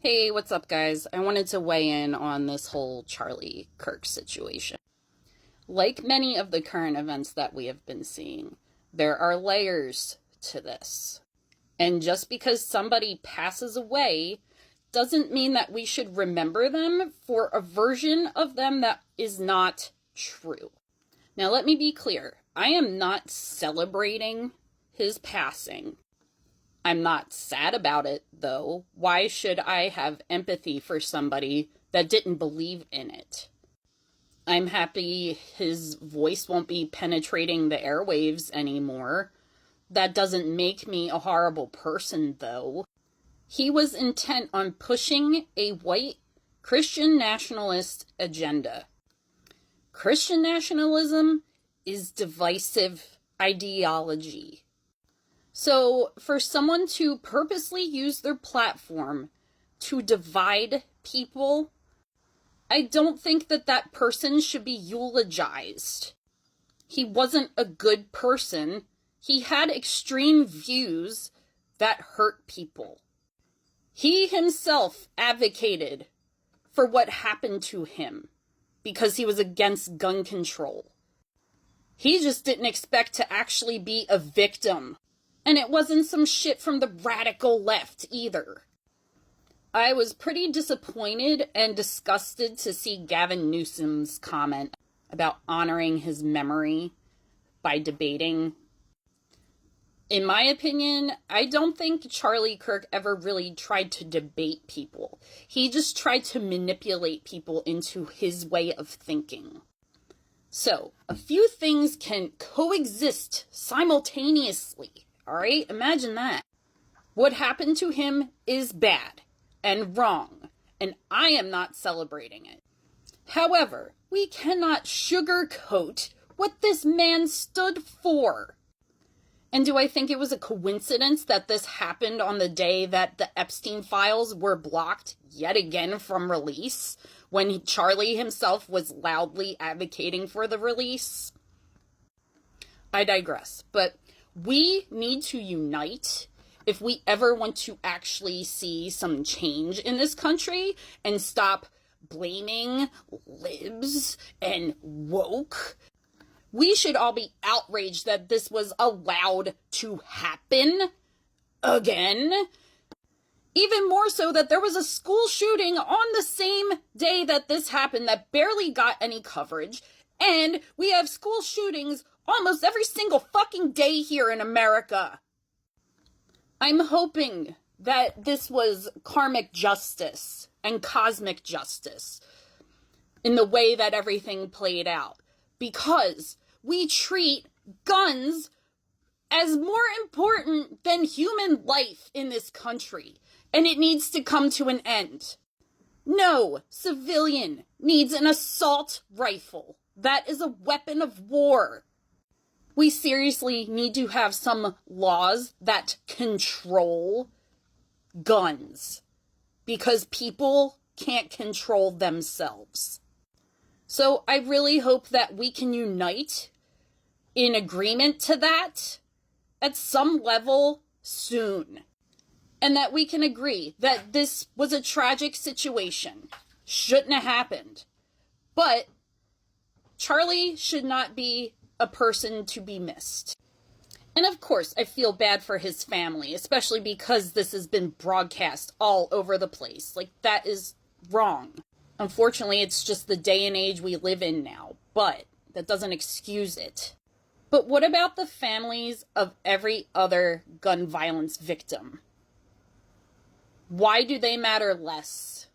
Hey, what's up, guys? I wanted to weigh in on this whole Charlie Kirk situation. Like many of the current events that we have been seeing, there are layers to this. And just because somebody passes away doesn't mean that we should remember them for a version of them that is not true. Now, let me be clear. I am not celebrating his passing. I'm not sad about it, though. Why should I have empathy for somebody that didn't believe in it? I'm happy his voice won't be penetrating the airwaves anymore. That doesn't make me a horrible person, though. He was intent on pushing a white Christian nationalist agenda. Christian nationalism is divisive ideology. So, for someone to purposely use their platform to divide people, I don't think that that person should be eulogized. He wasn't a good person. He had extreme views that hurt people. He himself advocated for what happened to him because he was against gun control. He just didn't expect to actually be a victim. And it wasn't some shit from the radical left either. I was pretty disappointed and disgusted to see Gavin Newsom's comment about honoring his memory by debating. In my opinion, I don't think Charlie Kirk ever really tried to debate people. He just tried to manipulate people into his way of thinking. So, a few things can coexist simultaneously. Alright, imagine that. What happened to him is bad and wrong, and I am not celebrating it. However, we cannot sugarcoat what this man stood for. And do I think it was a coincidence that this happened on the day that the Epstein files were blocked yet again from release, when Charlie himself was loudly advocating for the release? I digress, but we need to unite if we ever want to actually see some change in this country and stop blaming libs and woke. We should all be outraged that this was allowed to happen again. Even more so that there was a school shooting on the same day that this happened that barely got any coverage. And we have school shootings almost every single fucking day here in America. I'm hoping that this was karmic justice and cosmic justice in the way that everything played out. Because we treat guns as more important than human life in this country. And it needs to come to an end. No civilian needs an assault rifle. That is a weapon of war. We seriously need to have some laws that control guns. Because people can't control themselves. So I really hope that we can unite in agreement to that at some level soon. And that we can agree that this was a tragic situation. Shouldn't have happened. But Charlie should not be a person to be missed. And of course, I feel bad for his family, especially because this has been broadcast all over the place. Like, that is wrong. Unfortunately, it's just the day and age we live in now, but that doesn't excuse it. But what about the families of every other gun violence victim? Why do they matter less?